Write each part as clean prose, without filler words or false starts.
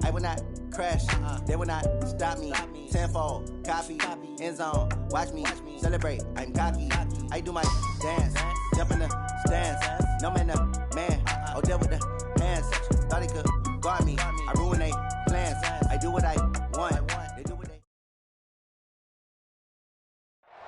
I will not crash. They will not stop me. Tenfold, copy, end zone. Watch me celebrate. I'm cocky. I do my dance. Jump in the stands. No man, the man. Oh, deal with the hands. Thought he could guard me. I ruin they plans. I do what I want. They do what they.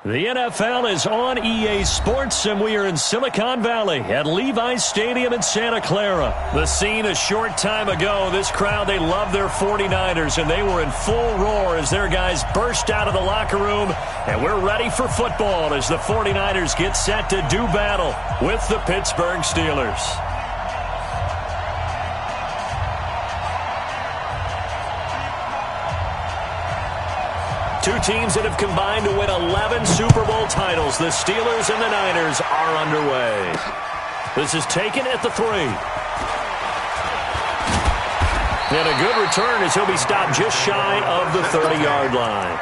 The NFL is on EA Sports, and we are in Silicon Valley at Levi's Stadium in Santa Clara. The scene a short time ago, this crowd, they love their 49ers, and they were in full roar as their guys burst out of the locker room, and we're ready for football as the 49ers get set to do battle with the Pittsburgh Steelers. Two teams that have combined to win 11 Super Bowl titles. The Steelers and the Niners are underway. This is taken at the 3. And a good return as he'll be stopped just shy of the 30-yard line.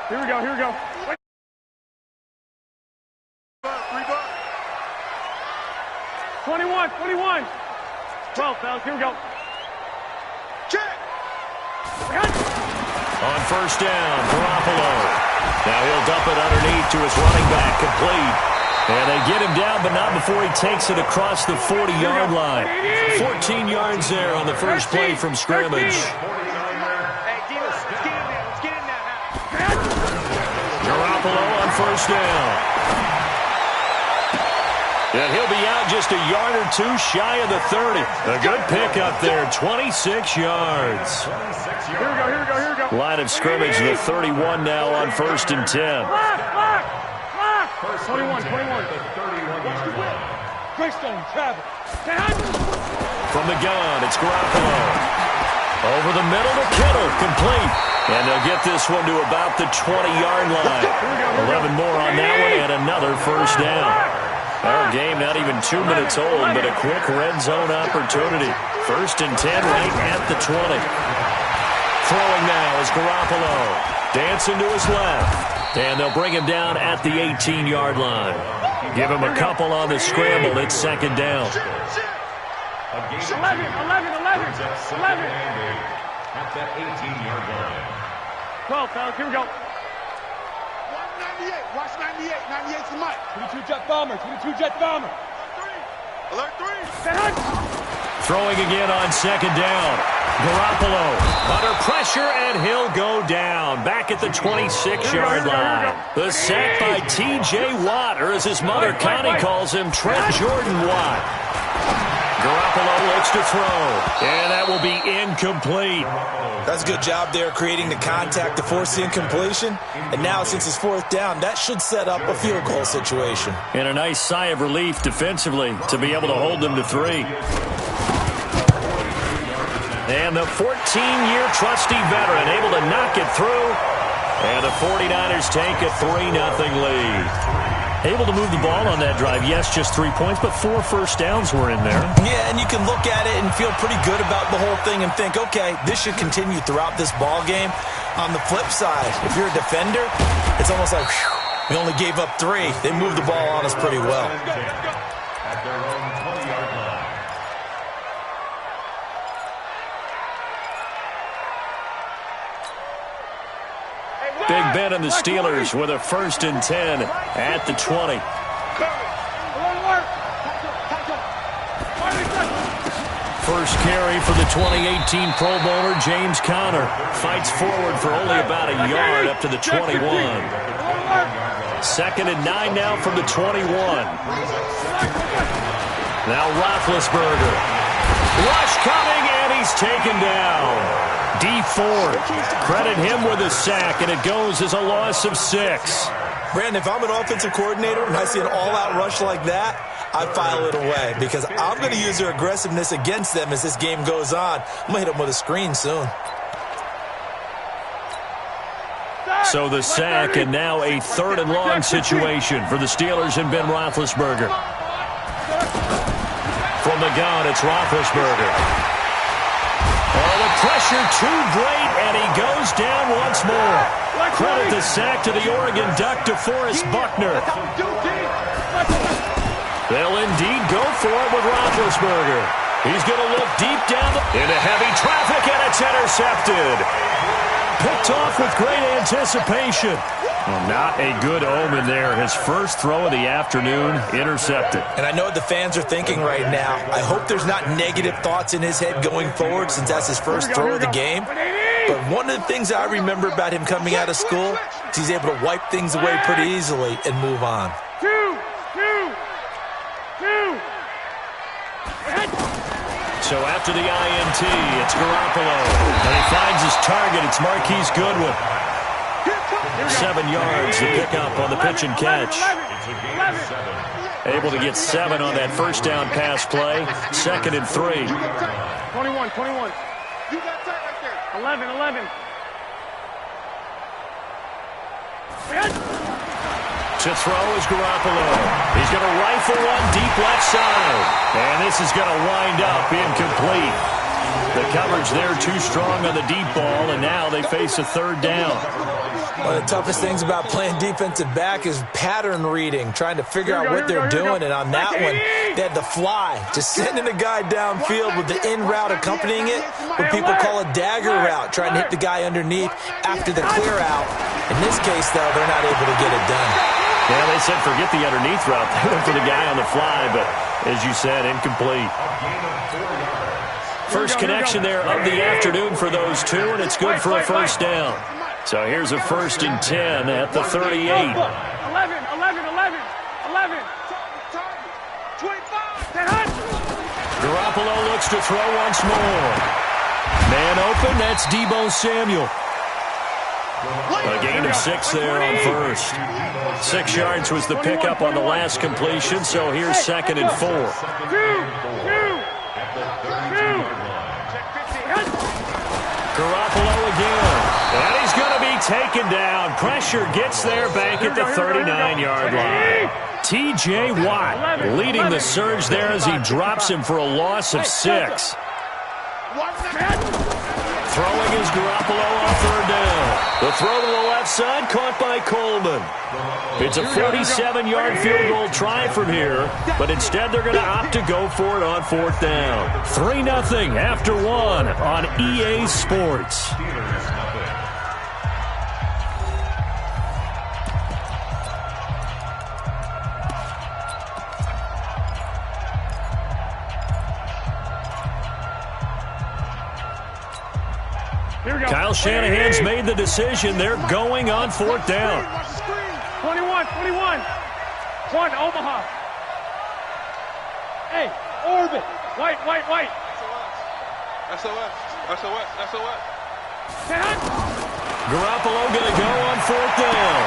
Here we go, here we go. 21. 12, fellas, here we go. Check. On first down, Garoppolo. Now he'll dump it underneath to his running back, complete. And they get him down, but not before he takes it across the 40-yard line. 14 yards there on the first play from scrimmage. Garoppolo on first down. And he'll be out just a yard or two shy of the 30. A good pickup there, 26 yards. Here we go. Line of scrimmage, the 31 now on first and 10. 21. Greystone, travel. From the gun, it's Garoppolo. Over the middle to Kittle, complete. And they'll get this one to about the 20-yard line. 11 more on that one and another first down. Our game not even 2 minutes old, but a quick red zone opportunity. First and 10 right at the 20. Throwing now is Garoppolo. Dancing to his left. And they'll bring him down at the 18-yard line. Give him a couple on the scramble. It's second down. 11. At that 18-yard line. 12, fellas, here we go. 98. Watch 98. 98's the mic. 22 jet bomber. Alert 3. Throwing again on second down. Garoppolo under pressure, and he'll go down. Back at the 26-yard line. The sack by T.J. Watt, or as his mother Connie calls him, Trent Jordan Watt. Garoppolo looks to throw, and that will be incomplete. That's a good job there creating the contact to force the incompletion. And now, since it's fourth down, that should set up a field goal situation. And a nice sigh of relief defensively to be able to hold them to 3. And the 14-year trusty veteran able to knock it through. And the 49ers take a 3-0 lead. Able to move the ball on that drive. Yes, just 3 points, but 4 first downs were in there. Yeah, and you can look at it and feel pretty good about the whole thing and think, okay, this should continue throughout this ball game. On the flip side, if you're a defender, it's almost like, whew, we only gave up 3. They moved the ball on us pretty well. At their own 20-yard line. Big Ben and the Steelers with a first and 10 at the 20. First carry for the 2018 Pro Bowler, James Conner. Fights forward for only about a yard up to the 21. Second and 9 now from the 21. Now Roethlisberger. Rush coming, and he's taken down. D Ford, credit him with a sack, and it goes as a loss of 6. Brandon, if I'm an offensive coordinator and I see an all-out rush like that, I file it away because I'm going to use their aggressiveness against them as this game goes on. I'm going to hit them with a screen soon. So the sack, and now a third and long situation for the Steelers and Ben Roethlisberger. From the gun, it's Roethlisberger. Oh, the pressure pressure too great, and he goes down once more. Credit the sack to the Oregon Duck, DeForest Buckner. They'll indeed go for it with Roethlisberger. He's going to look deep down into heavy traffic, and it's intercepted. Picked off with great anticipation. Well, not a good omen there. His first throw of the afternoon, intercepted. And I know what the fans are thinking right now. I hope there's not negative thoughts in his head going forward since that's his first throw of the game. But one of the things I remember about him coming out of school is he's able to wipe things away pretty easily and move on. So after the INT, it's Garoppolo. And he finds his target. It's Marquise Goodwin. 7 yards to pick up on the pitch and catch. Able to get 7 on that first down pass play. 2nd and 3. 21. You got that right there. 11. To throw is Garoppolo. He's going to rifle one deep left side. And this is going to wind up incomplete. The coverage there too strong on the deep ball, and now they face a 3rd down. One of the toughest things about playing defensive back is pattern reading, trying to figure out what they're doing. And on that one, they had the fly, just sending a guy downfield with the in route accompanying it, what people call a dagger route, trying to hit the guy underneath after the clear out. In this case, though, they're not able to get it done. Yeah, they said forget the underneath route. They went for the guy on the fly, but as you said, incomplete. First connection there of the afternoon for those two, and it's good for a first down. So here's a 1st and 10 at the 38. 11. 25. Garoppolo looks to throw once more. Man open, that's Deebo Samuel. A gain of 6 there on first. 6 yards was the pickup on the last completion, so here's 2nd and 4. Garoppolo again, and he's going to be taken down. Pressure gets there back at the 39-yard line. T.J. Watt leading the surge there as he drops him for a loss of 6. Throwing is Garoppolo on 3rd down. The throw to the left side caught by Coleman. It's a 47-yard field goal try from here, but instead they're going to opt to go for it on 4th down. 3-0 after 1 on EA Sports. Kyle Shanahan's made the decision. They're going on 4th down. 21. One, Omaha. Hey, orbit. White. SOS. Garoppolo going to go on 4th down.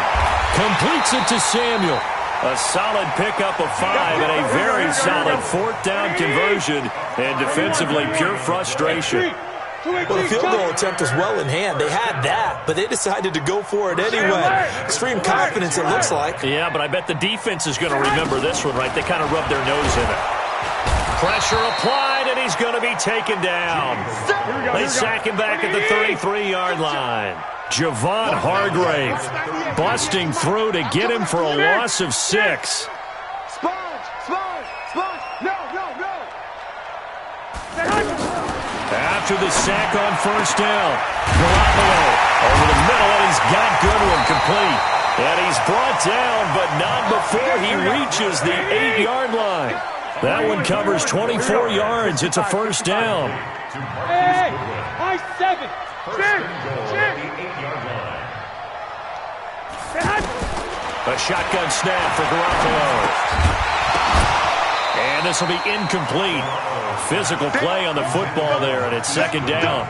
Completes it to Samuel. A solid pickup of 5 and a very solid 4th down conversion. And defensively, pure frustration. Well, the field goal attempt was well in hand. They had that, but they decided to go for it anyway. Extreme confidence, it looks like. Yeah, but I bet the defense is going to remember this one, right? They kind of rubbed their nose in it. Pressure applied, and he's going to be taken down. They sack him back at the 33-yard line. Javon Hargrave busting through to get him for a loss of 6. After the sack on 1st down, Garoppolo over the middle, and he's got Goodwin complete. And he's brought down, but not before he reaches the 8-yard line. That one covers 24 yards. It's a 1st down. Hey, high 7. A shotgun snap for Garoppolo. And this will be incomplete. Physical play on the football there, and it's 2nd down.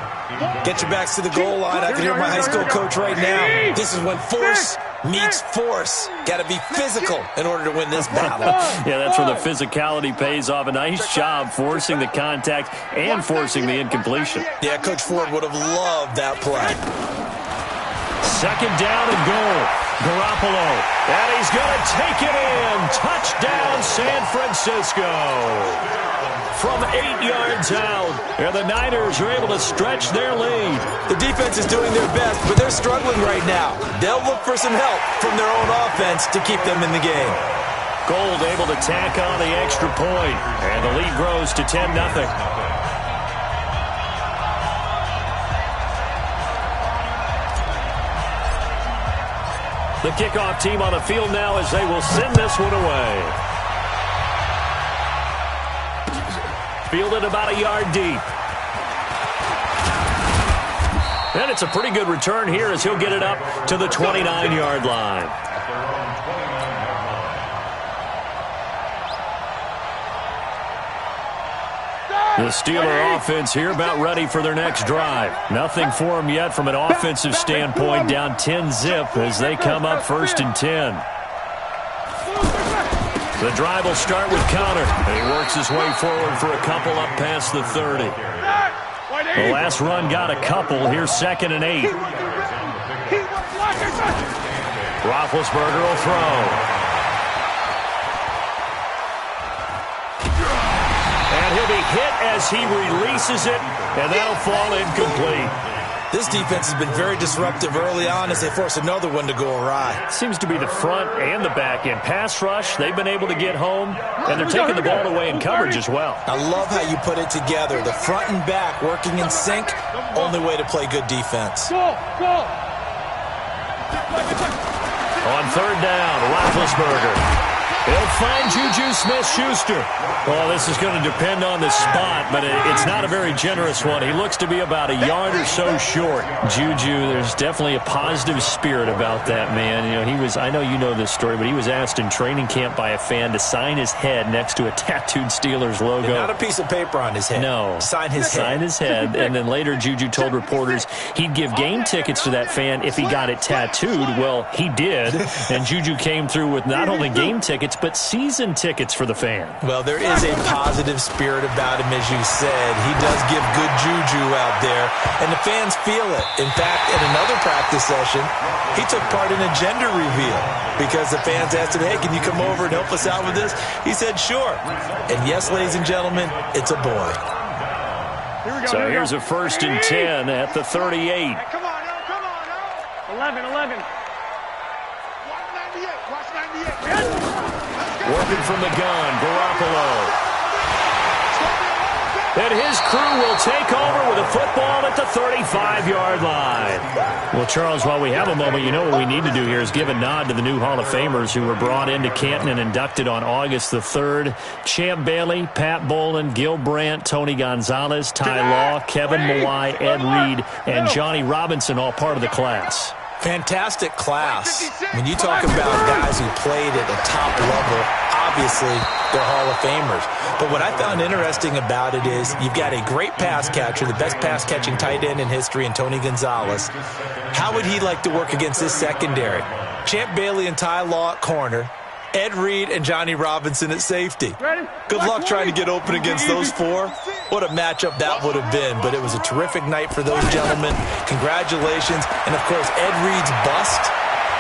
Get your backs to the goal line. I can hear my high school coach right now. This is when force meets force. Got to be physical in order to win this battle. Yeah, that's where the physicality pays off. A nice job forcing the contact and forcing the incompletion. Yeah, Coach Ford would have loved that play. 2nd down and goal. Garoppolo, and he's going to take it in. Touchdown, San Francisco. From 8 yards out, and the Niners are able to stretch their lead. The defense is doing their best, but they're struggling right now. They'll look for some help from their own offense to keep them in the game. Gold able to tack on the extra point, and the lead grows to 10-0. The kickoff team on the field now as they will send this one away. Fielded about a yard deep. And it's a pretty good return here as he'll get it up to the 29-yard line. The Steeler offense here about ready for their next drive. Nothing for them yet from an offensive standpoint, down 10-zip as they come up 1st and 10. The drive will start with Connor, and he works his way forward for a couple up past the 30. The last run got a couple. Here's 2nd and 8. Roethlisberger will throw. And he'll be hit as he releases it, and that'll fall incomplete. This defense has been very disruptive early on as they force another one to go awry. Seems to be the front and the back end. Pass rush, they've been able to get home, and they're taking the ball away in coverage as well. I love how you put it together. The front and back working in sync, only way to play good defense. Go! On 3rd down, Roethlisberger. He'll find Juju Smith-Schuster. Well, this is going to depend on the spot, but it's not a very generous one. He looks to be about a yard or so short. Juju, there's definitely a positive spirit about that man. You know, he was, I know you know this story, but he was asked in training camp by a fan to sign his head next to a tattooed Steelers logo. And not a piece of paper on his head. No. Sign his head. And then later Juju told reporters he'd give game tickets to that fan if he got it tattooed. Well, he did, and Juju came through with not only game tickets, but season tickets for the fan. Well, there is a positive spirit about him, as you said. He does give good juju out there, and the fans feel it. In fact, at another practice session, he took part in a gender reveal because the fans asked him, hey, can you come over and help us out with this? He said, sure. And yes, ladies and gentlemen, it's a boy. So here's a 1st and 10 at the 38. Hey, come on, now. 11. Watch 98. Working from the gun, Garoppolo. And his crew will take over with a football at the 35-yard line. Well, Charles, while we have a moment, you know what we need to do here is give a nod to the new Hall of Famers who were brought into Canton and inducted on August the 3rd. Champ Bailey, Pat Bolin, Gil Brandt, Tony Gonzalez, Ty Law, Kevin Mawai, Ed Reed, and Johnny Robinson, all part of the class. Fantastic class. When you talk about guys who played at a top level, obviously they're Hall of Famers. But what I found interesting about it is you've got a great pass catcher, the best pass-catching tight end in history, in Tony Gonzalez. How would he like to work against this secondary? Champ Bailey and Ty Law at corner, Ed Reed and Johnny Robinson at safety. Good luck trying to get open against those four. What a matchup that would have been. But it was a terrific night for those gentlemen. Congratulations. And, of course, Ed Reed's bust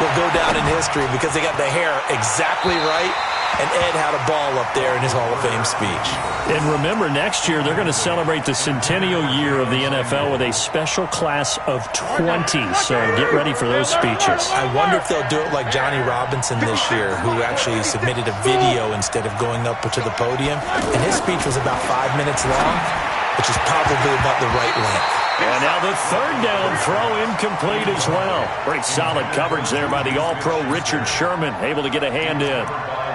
will go down in history because they got the hair exactly right. And Ed had a ball up there in his Hall of Fame speech. And remember, next year they're going to celebrate the centennial year of the NFL with a special class of 20. So get ready for those speeches. I wonder if they'll do it like Johnny Robinson this year, who actually submitted a video instead of going up to the podium. And his speech was about 5 minutes long, which is probably about the right length. And now the 3rd down throw incomplete as well. Great solid coverage there by the All-Pro Richard Sherman, able to get a hand in.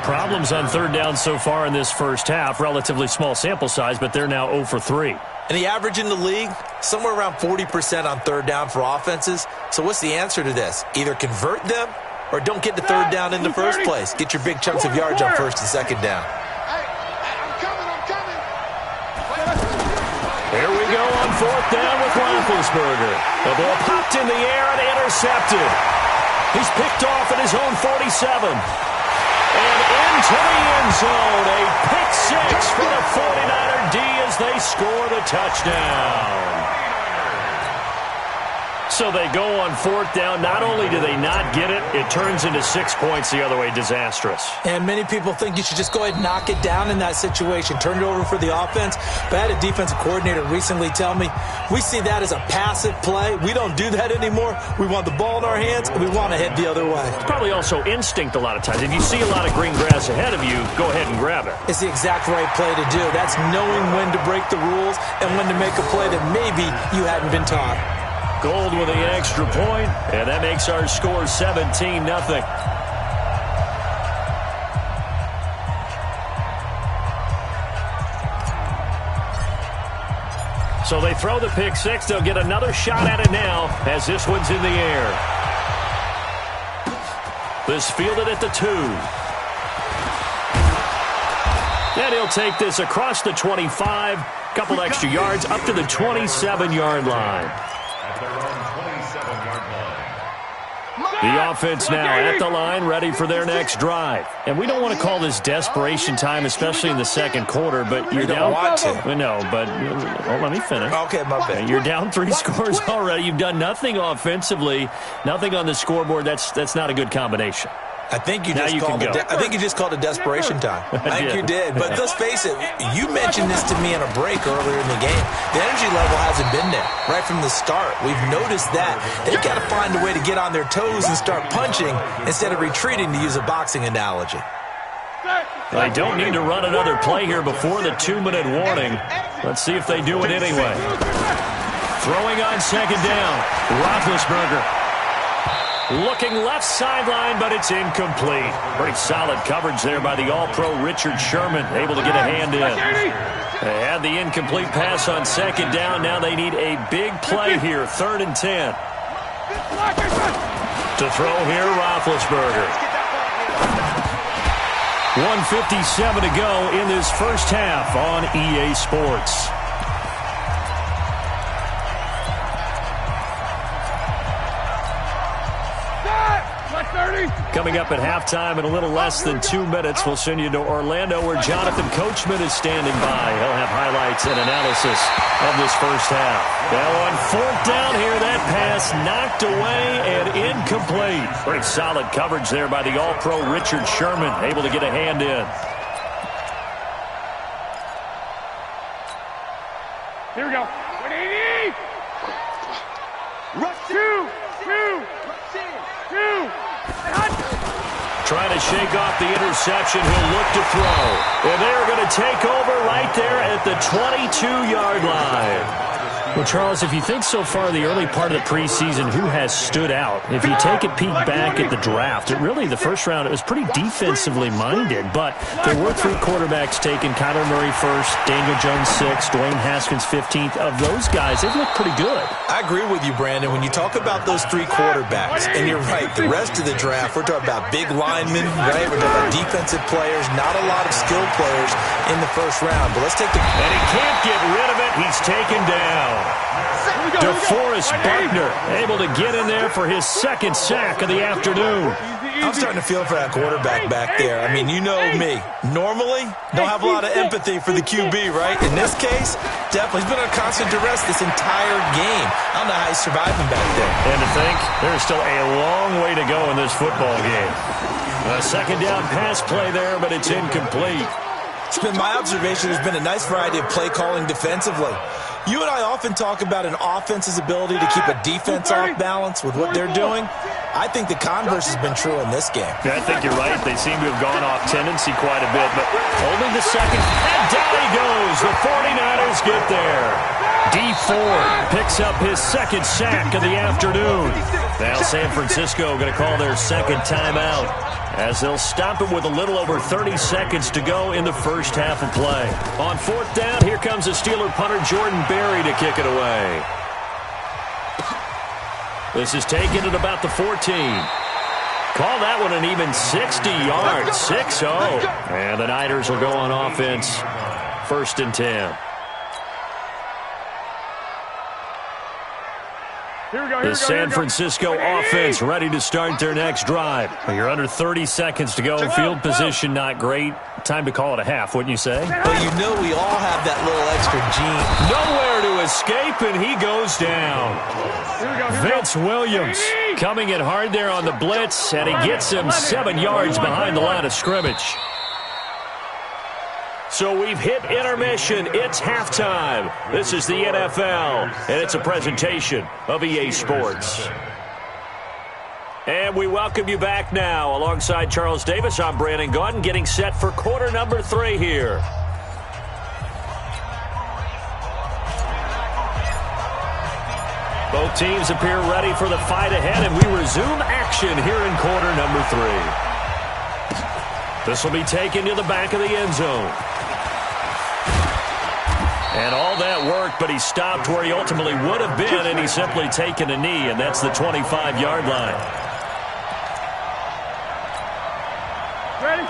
Problems on 3rd down so far in this first half. Relatively small sample size, but they're now 0 for 3. And the average in the league, somewhere around 40% on 3rd down for offenses. So what's the answer to this? Either convert them or don't get the 3rd down in the first place. Get your big chunks of yards on 1st and 2nd down. Here we go on 4th down with Roethlisberger. The ball popped in the air and intercepted. He's picked off at his own 47. And into the end zone, a pick 6 for the 49er D as they score the touchdown. So they go on fourth down. Not only do they not get it, it turns into 6 points the other way. Disastrous. And many people think you should just go ahead and knock it down in that situation. Turn it over for the offense. But I had a defensive coordinator recently tell me, we see that as a passive play. We don't do that anymore. We want the ball in our hands, and we want to head the other way. It's probably also instinct a lot of times. If you see a lot of green grass ahead of you, go ahead and grab it. It's the exact right play to do. That's knowing when to break the rules and when to make a play that maybe you hadn't been taught. Gold with the extra point, and that makes our score 17-0. So they throw the pick six. They'll get another shot at it now as this one's in the air. This fielded at the 2. And he'll take this across the 25. Couple extra yards up to the 27-yard line. The offense now at the line, ready for their next drive. And we don't want to call this desperation time, especially in the second quarter, but you're down. Want to. No, but let me finish. Okay, my bad. You're down 3 scores already. You've done nothing offensively, nothing on the scoreboard. That's not a good combination. I think you just called it desperation time. I think you did. But let's face it, you mentioned this to me on a break earlier in the game. The energy level hasn't been there right from the start. We've noticed that. They've got to find a way to get on their toes and start punching instead of retreating, to use a boxing analogy. They don't need to run another play here before the 2-minute warning. Let's see if they do it anyway. Throwing on second down, Roethlisberger. Looking left sideline, but it's incomplete. Pretty solid coverage there by the All-Pro Richard Sherman, able to get a hand in. They had the incomplete pass on second down. Now they need a big play here, 3rd and 10. To throw here, Roethlisberger. 1:57 to go in this first half on EA Sports. Coming up at halftime in a little less than 2 minutes, we'll send you to Orlando where Jonathan Coachman is standing by. He'll have highlights and analysis of this first half. Now on fourth down here, that pass knocked away and incomplete. Pretty solid coverage there by the All-Pro Richard Sherman, able to get a hand in. Here we go. 180. Rush 2. Trying to shake off the interception. He'll look to throw. And they're going to take over right there at the 22-yard line. Well, Charles, if you think so far the early part of the preseason, who has stood out? If you take a peek back at the draft, the first round, it was pretty defensively minded, but there were 3 quarterbacks taken. Kyler Murray first, Daniel Jones 6th, Dwayne Haskins 15th. Of those guys, they've looked pretty good. I agree with you, Brandon. When you talk about those 3 quarterbacks, and you're right, the rest of the draft, we're talking about big linemen, right? We're talking about defensive players, not a lot of skilled players in the first round. But let's take the... And he can't get rid of it. He's taken down. DeForest Buckner able to get in there for his 2nd sack of the afternoon. I'm starting to feel for that quarterback back there. I mean, you know me. Normally, don't have a lot of empathy for the QB, right? In this case, definitely. He's been under constant duress this entire game. I don't know how he's surviving back there. And to think, there's still a long way to go in this football game. A 2nd down pass play there, but it's incomplete. It's been my observation there's been a nice variety of play calling defensively. You and I often talk about an offense's ability to keep a defense off balance with what they're doing. I think the converse has been true in this game. Yeah, I think you're right. They seem to have gone off tendency quite a bit, but only the second. And down he goes. The 49ers get there. Dee Ford picks up his 2nd sack of the afternoon. Now San Francisco going to call their 2nd timeout, as they'll stop it with a little over 30 seconds to go in the first half of play. On 4th down, here comes the Steeler punter Jordan Berry to kick it away. This is taken at about the 14. Call that one an even 60 yards, 6-0. And the Niners will go on offense, 1st and 10. The San Francisco offense ready to start their next drive. You're under 30 seconds to go. Field position not great. Time to call it a half, wouldn't you say? Well, you know we all have that little extra gene. Nowhere to escape, and he goes down. Vince Williams coming in hard there on the blitz, and he gets him 7 yards behind the line of scrimmage. So we've hit intermission. It's halftime. This is the NFL, and it's a presentation of EA Sports. And we welcome you back now. Alongside Charles Davis, I'm Brandon Gaudin, getting set for quarter number 3 here. Both teams appear ready for the fight ahead, and we resume action here in quarter number 3. This will be taken to the back of the end zone. And all that work, but he stopped where he ultimately would have been, and he's simply taken a knee, and that's the 25-yard line.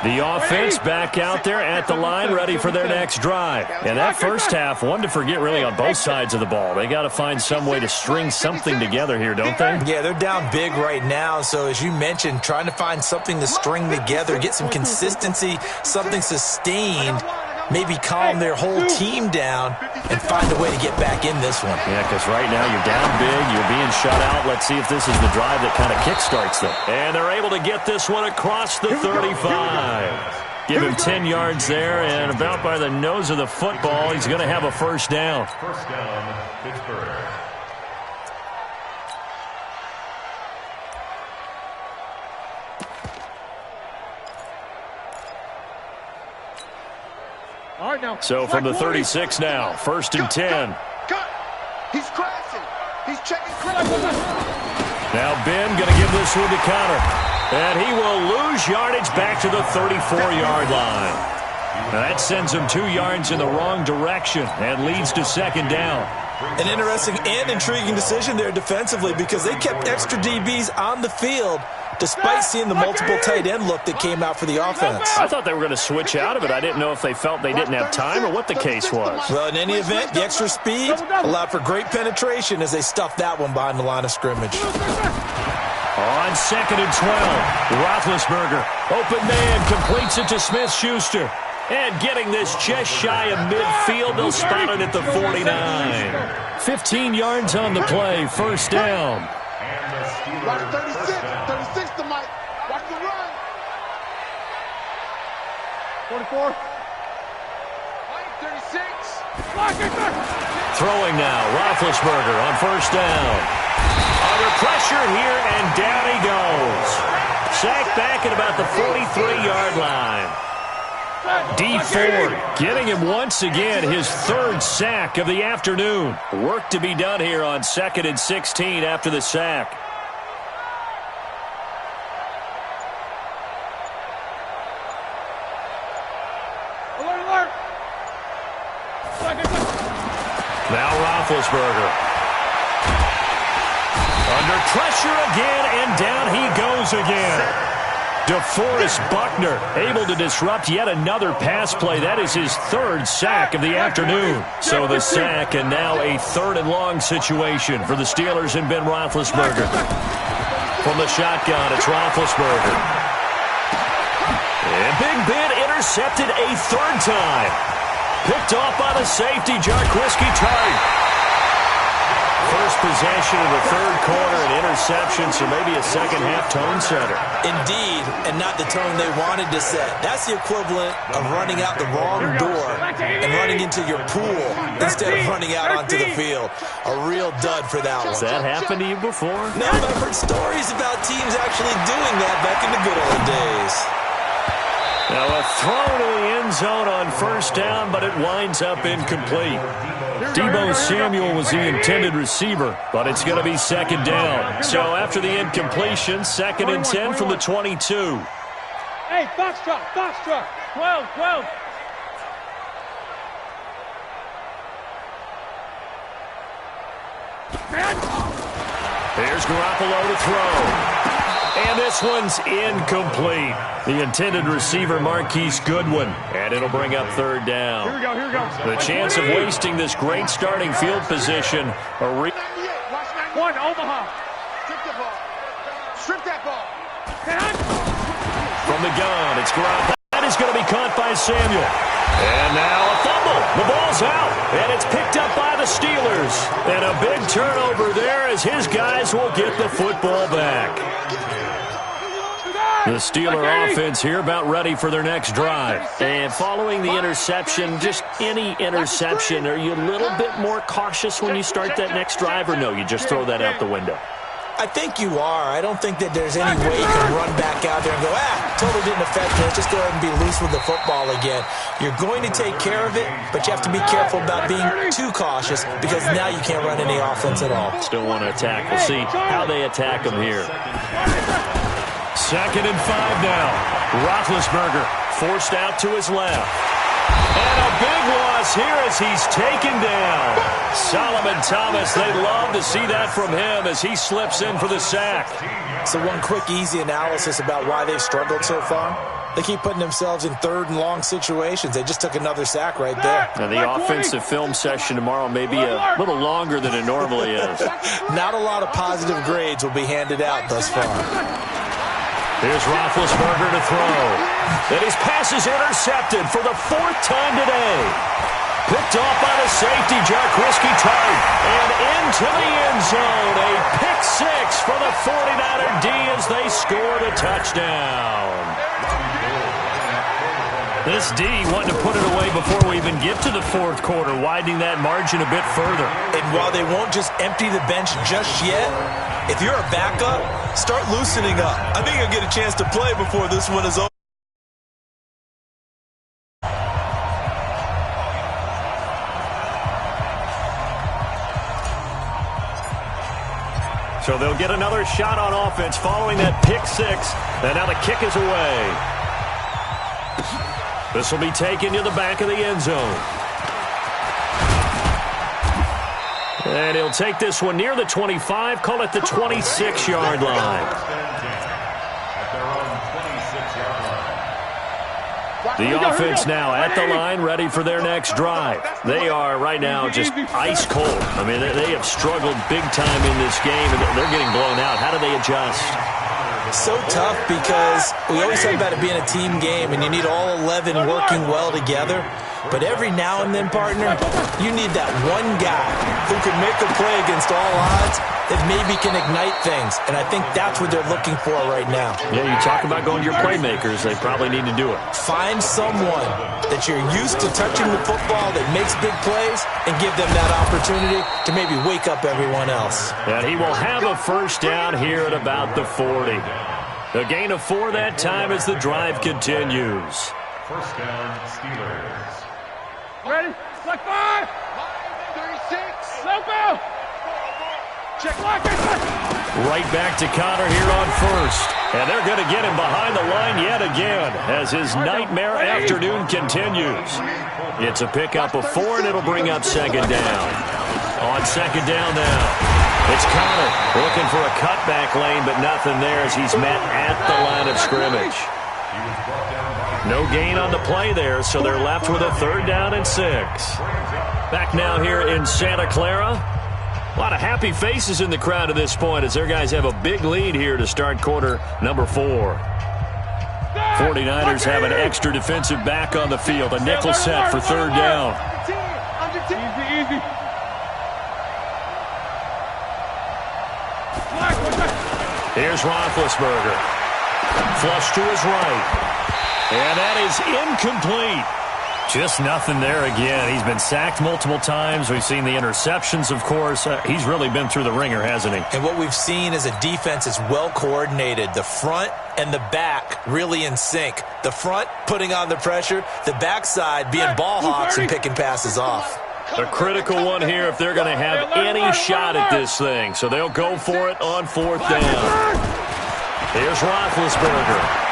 The offense back out there at the line, ready for their next drive. And that first half, one to forget really on both sides of the ball. They got to find some way to string something together here, don't they? Yeah, they're down big right now. So as you mentioned, trying to find something to string together, get some consistency, something sustained, maybe calm their whole team down and find a way to get back in this one. Yeah, because right now you're down big, you're being shut out. Let's see if this is the drive that kind of kickstarts them. And they're able to get this one across the 35. Give him 10 yards there, and about by the nose of the football, he's going to have a first down. First down, Pittsburgh. So from the 36 now, 1st and 10. Cut. He's crashing. He's checking crash. Now Ben going to give this one to Connor. And he will lose yardage back to the 34-yard line. Now that sends him 2 yards in the wrong direction and leads to 2nd down. An interesting and intriguing decision there defensively because they kept extra DBs on the field despite seeing the multiple tight end look that came out for the offense. I thought they were going to switch out of it. I didn't know if they felt they didn't have time or what the case was. Well, in any event, the extra speed allowed for great penetration as they stuffed that one behind the line of scrimmage. On 2nd and 12, Roethlisberger, open man, completes it to Smith-Schuster. And getting this just shy of midfield, they'll spot it at the 49. 15 yards on the play, 1st down. Watch 36 to Mike. Watch the run. 44. 36. Throwing now, Roethlisberger on 1st down. Under pressure here, and down he goes. Sacked back at about the 43-yard line. D Ford getting him once again his 3rd sack of the afternoon. Work to be done here on 2nd and 16 after the sack. Now Roethlisberger. Under pressure again, and down he goes again. DeForest Buckner able to disrupt yet another pass play. That is his 3rd sack of the afternoon. So the sack, and now a 3rd and long situation for the Steelers and Ben Roethlisberger. From the shotgun, it's Roethlisberger. And Big Ben intercepted a 3rd time. Picked off by the safety, Jarquiski Tart. First possession of the 3rd quarter, an interception, so maybe a second-half tone setter. Indeed, and not the tone they wanted to set. That's the equivalent of running out the wrong door and running into your pool instead of running out onto the field. A real dud for that one. Has that happened to you before? No, I've heard stories about teams actually doing that back in the good old days. Now a throw to the end zone on 1st down, but it winds up incomplete. Deebo Samuel was the intended receiver, but it's going to be 2nd down. So after the incompletion, 2nd and 10 from the 22. Hey, Foxtrot. 12. Here's Garoppolo to throw. And this one's incomplete. The intended receiver, Marquise Goodwin. And it'll bring up 3rd down. Here we go. The chance of wasting this great starting field position. One, Omaha. Strip that ball. From the gun, it's Garoppolo. That is going to be caught by Samuel. And now a fumble fumble. The ball's out, and it's picked up by the Steelers. And a big turnover there as his guys will get the football back. The Steeler offense here about ready for their next drive. And following the interception, just any interception, are you a little bit more cautious when you start that next drive, or no, you just throw that out the window? I think you are. I don't think that there's any way you can run back out there and go, totally didn't affect me. Let's just go ahead and be loose with the football again. You're going to take care of it, but you have to be careful about being too cautious because now you can't run any offense at all. Still want to attack. We'll see how they attack them here. 2nd and 5 now. Roethlisberger forced out to his left. And a big loss here as he's taken down. Solomon Thomas, they love to see that from him as he slips in for the sack. So one quick, easy analysis about why they've struggled so far. They keep putting themselves in 3rd and long situations. They just took another sack right there. Now the offensive film session tomorrow may be a little longer than it normally is. Not a lot of positive grades will be handed out thus far. Here's Roethlisberger to throw. And his pass is intercepted for the 4th time today. Picked off by the safety, Jaquiski Tartt. And into the end zone. A pick 6 for the 49er D as they score the touchdown. This D wanting to put it away before we even get to the 4th quarter, widening that margin a bit further. And while they won't just empty the bench just yet, if you're a backup, start loosening up. I think you'll get a chance to play before this one is over. So they'll get another shot on offense following that pick 6. And now the kick is away. This will be taken to the back of the end zone. And he'll take this one near the 25, call it the 26-yard line. The offense now at the line, ready for their next drive. They are right now just ice cold. I mean, they have struggled big time in this game, and they're getting blown out. How do they adjust? So tough because we always talk about it being a team game, and you need all 11 working well together. But every now and then, partner, you need that one guy who can make a play against all odds that maybe can ignite things. And I think that's what they're looking for right now. Yeah, you talk about going to your playmakers. They probably need to do it. Find someone that you're used to touching the football that makes big plays and give them that opportunity to maybe wake up everyone else. And he will have a first down here at about the 40. A gain of 4 that time as the drive continues. First down, Steelers. Ready? Like 5. 36. Low ball. Check lock. Right back to Connor here on first. And they're going to get him behind the line yet again as his nightmare afternoon continues. It's a pickup of 4, and it'll bring up 2nd down. On 2nd down now, it's Connor looking for a cutback lane, but nothing there as he's met at the line of scrimmage. No gain on the play there, so they're left with a 3rd down and 6. Back now here in Santa Clara. A lot of happy faces in the crowd at this point as their guys have a big lead here to start quarter number 4. 49ers have an extra defensive back on the field. A nickel set for 3rd down. Easy. Here's Roethlisberger. Flush to his right. And that is incomplete. Just nothing there again. He's been sacked multiple times. We've seen the interceptions, of course. He's really been through the ringer, hasn't he? And what we've seen is a defense is well coordinated. The front and the back really in sync. The front putting on the pressure. The backside being ball hawks and picking passes off. A critical one here if they're going to have any shot at this thing. So they'll go for it on 4th down. Here's Roethlisberger.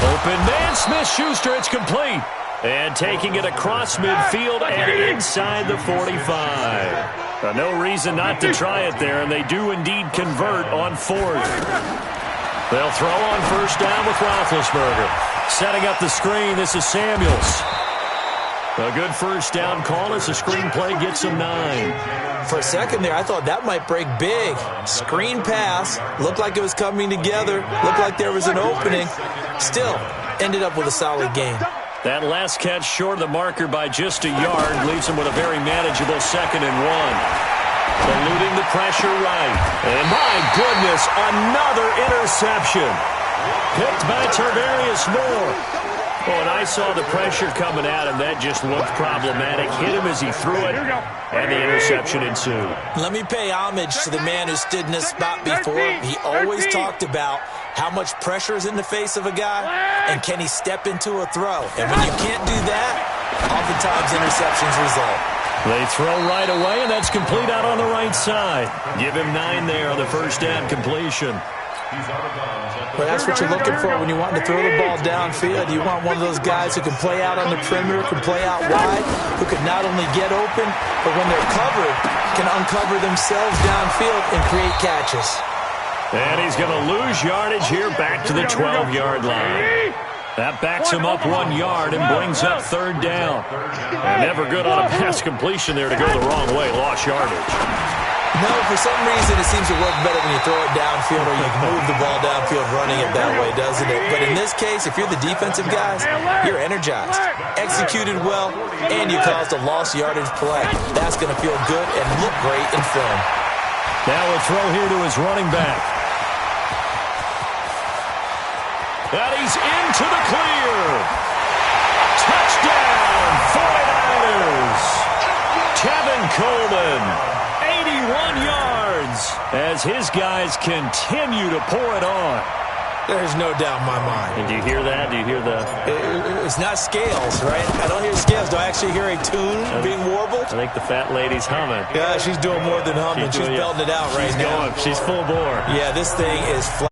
Open man, Smith-Schuster, it's complete. And taking it across midfield and inside the 45. No reason not to try it there, and they do indeed convert on 4th. They'll throw on 1st down with Roethlisberger. Setting up the screen, this is Samuels. A good 1st down call as the screenplay gets him 9. For a second there, I thought that might break big. Screen pass. Looked like it was coming together. Looked like there was an opening. Still, ended up with a solid game. That last catch short of the marker by just a yard leaves him with a very manageable 2nd and 1. Eluding the pressure right. And my goodness, another interception. Picked by Tarvarius Moore. Oh, and I saw the pressure coming at him. That just looked problematic. Hit him as he threw it, and the interception ensued. Let me pay homage to the man who stood in this spot before. He always talked about how much pressure is in the face of a guy, and can he step into a throw. And when you can't do that, oftentimes interceptions result. They throw right away, and that's complete out on the right side. Give him 9 there on the first down completion. Well, that's what you're looking for when you want to throw the ball downfield. You want one of those guys who can play out on the perimeter, can play out wide, who can not only get open, but when they're covered, can uncover themselves downfield and create catches. And he's going to lose yardage here back to the 12-yard line. That backs him up 1 yard and brings up 3rd down. And never good on a pass completion there to go the wrong way. Lost yardage. No, for some reason it seems to work better when you throw it downfield or you move the ball downfield running it that way, doesn't it? But in this case, if you're the defensive guys, you're energized, executed well, and you caused a lost yardage play. That's going to feel good and look great in film. Now a throw here to his running back. And he's into the clear. Touchdown, 49ers. Kevin Coleman, 81 yards, as his guys continue to pour it on. There's no doubt in my mind. And do you hear that? Do you hear the... It's not scales, right? I don't hear scales. Do I actually hear a tune being warbled? I think the fat lady's humming. Yeah, she's doing more than humming. She's belting it out right now. She's full bore. Yeah, this thing is flat.